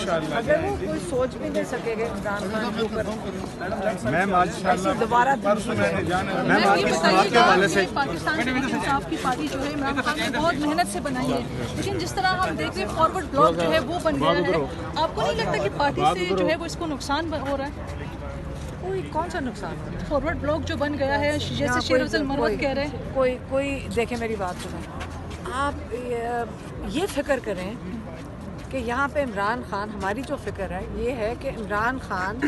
अगर वो कोई सोच भी नहीं सकेगा इमरान खान के ऊपर, मैम आज दोबारा मैम आज किस बात के हवाले से पाकिस्तान तहरीक इंसाफ की पार्टी जो है इमरान खान ने बहुत मेहनत से बनाई है, लेकिन जिस तरह हम देख रहे हैं फॉरवर्ड ब्लॉक जो है वो बन गया है, आपको नहीं लगता कि पार्टी से जो है वो इसको नुकसान हो रहा है? कोई कौन सा नुकसान हो रहा है? फॉरवर्ड ब्लॉक जो बन गया है, जैसे शेर अफजल मरवत कह रहे हैं, कोई देखें मेरी बात सुनो, आप ये फिक्र करें कि यहाँ पे इमरान खान, हमारी जो फिक्र है ये है कि इमरान खान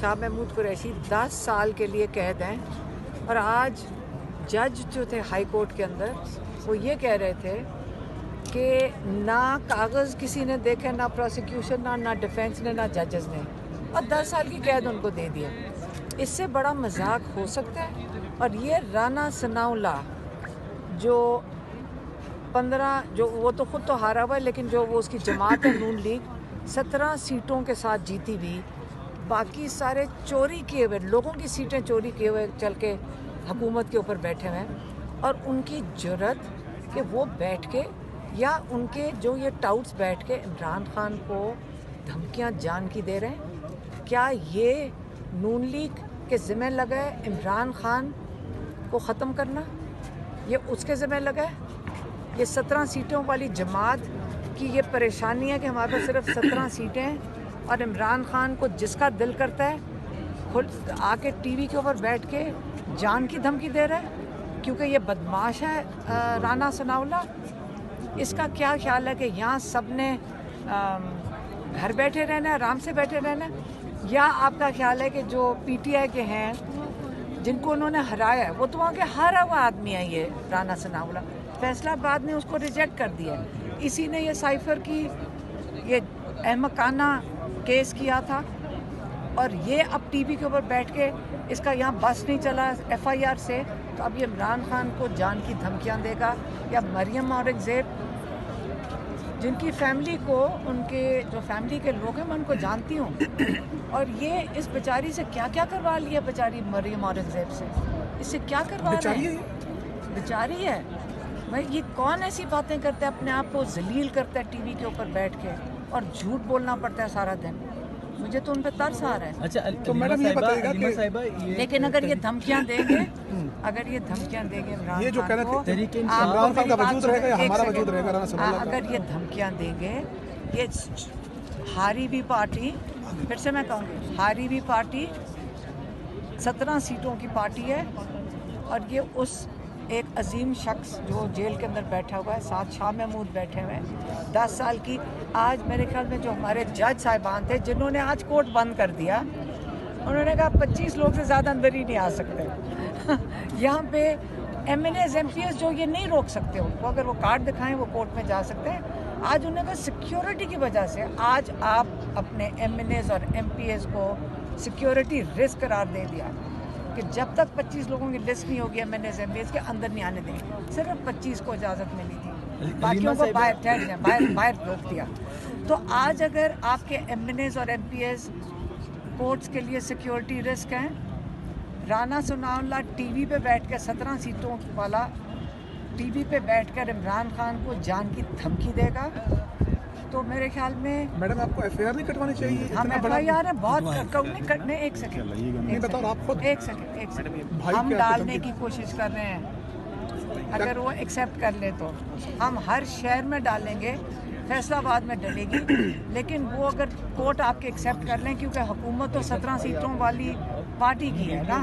शाह महमूद कुरैशी 10 साल के लिए कैद हैं, और आज जज जो थे हाई कोर्ट के अंदर वो ये कह रहे थे कि ना कागज़ किसी ने देखे, ना प्रोसिक्यूशन, ना डिफेंस ने, ना जजेस ने, और 10 साल की कैद उनको दे दिया। इससे बड़ा मजाक हो सकता है? और ये राना सनाउल्लाह जो 15 जो वो तो खुद तो हारा हुआ है, लेकिन जो वो उसकी जमात है नून लीग 17 सीटों के साथ जीती हुई, बाकी सारे चोरी किए हुए लोगों की सीटें चोरी किए हुए चल के हुकूमत के ऊपर बैठे हुए हैं, और उनकी जुर्रत कि वो बैठ के या उनके जो ये टाउट्स बैठ के इमरान खान को धमकियां जान की दे रहे हैं। क्या ये नून लीग के ज़िम्मे लगा है इमरान खान को ख़त्म करना? ये उसके ज़िम्मे लगा है? ये 17 सीटों वाली जमात की ये परेशानी है कि हमारे पास सिर्फ 17 सीटें हैं, और इमरान खान को जिसका दिल करता है खुद आके टीवी के ऊपर बैठ के जान की धमकी दे रहा है, क्योंकि ये बदमाश है राना सनाउल्लाह। इसका क्या ख्याल है कि यहाँ सब ने घर बैठे रहना है, आराम से बैठे रहना है, या आपका ख्याल है कि जो पीटीआई के हैं जिनको उन्होंने हराया है, वो तो वहाँ के हारा हुआ आदमी है ये राना सनाउल्लाह, फैसलाबाद ने उसको रिजेक्ट कर दिया है। इसी ने ये साइफर की ये अहमकाना केस किया था, और ये अब टीवी के ऊपर बैठ के इसका यहाँ बस नहीं चला एफआईआर से, तो अब ये इमरान खान को जान की धमकियाँ देगा। या मरियम औरंगज़ेब जिनकी फैमिली को, उनके जो फैमिली के लोग हैं मैं उनको जानती हूँ, और ये इस बेचारी से क्या क्या करवा लिया, बेचारी मरियम औरंगज़ेब से इससे क्या करवा रहे हैं? बेचारी है भाई। ये कौन ऐसी बातें करता है, अपने आप को जलील करता है टीवी के ऊपर बैठ के, और झूठ बोलना पड़ता है सारा दिन। मुझे तो उन पे तरस आ रहा है। अच्छा, तो मैडम ये बताइएगा कि लेकिन अगर ये धमकियां देंगे, अगर ये धमकियां देंगे इमरान ये जो खान को, इमरान खान का वजूद रहेगा या हमारा वजूद रहेगा? अगर ये धमकियां देंगे, ये हारी हुई पार्टी, फिर से मैं कहूँगी हारी हुई पार्टी 17 सीटों की पार्टी है, और ये उस एक अजीम शख्स जो जेल के अंदर बैठा हुआ है, साथ शाह महमूद बैठे हुए हैं 10 साल की। आज मेरे ख्याल में जो हमारे जज साहिबान थे जिन्होंने आज कोर्ट बंद कर दिया, उन्होंने कहा 25 लोग से ज़्यादा अंदर ही नहीं आ सकते। यहाँ पे MNAs MPs जो ये नहीं रोक सकते उनको, अगर वो कार्ड दिखाएं वो कोर्ट में जा सकते हैं। आज उन्होंने कहा सिक्योरिटी की वजह से आज आप अपने MNAs और MPs को सिक्योरिटी रिस्क करार दे दिया कि जब तक 25 लोगों की लिस्ट नहीं होगी MNAs MPs के अंदर नहीं आने देंगे। सिर्फ 25 को इजाज़त मिली थी, बाकियों को बाहर रोक दिया। तो आज अगर आपके MNAs और MPs कोर्ट्स के लिए सिक्योरिटी रिस्क हैं, राना सनाउल्लाह टीवी पे बैठ कर 17 सीटों वाला टीवी पे बैठकर इमरान खान को जान की धमकी देगा, तो मेरे ख्याल में मैडम आपको FIR नहीं कटवानी चाहिए? हम FIR है बहुत कटने। एक सेकंड हम डालने की कोशिश कर रहे हैं, अगर वो एक्सेप्ट कर ले तो हम हर शहर में डालेंगे, फैसलाबाद में डलेगी, लेकिन वो अगर कोर्ट आपके एक्सेप्ट कर लें, क्योंकि हुकूमत तो 17 सीटों वाली पार्टी की है ना।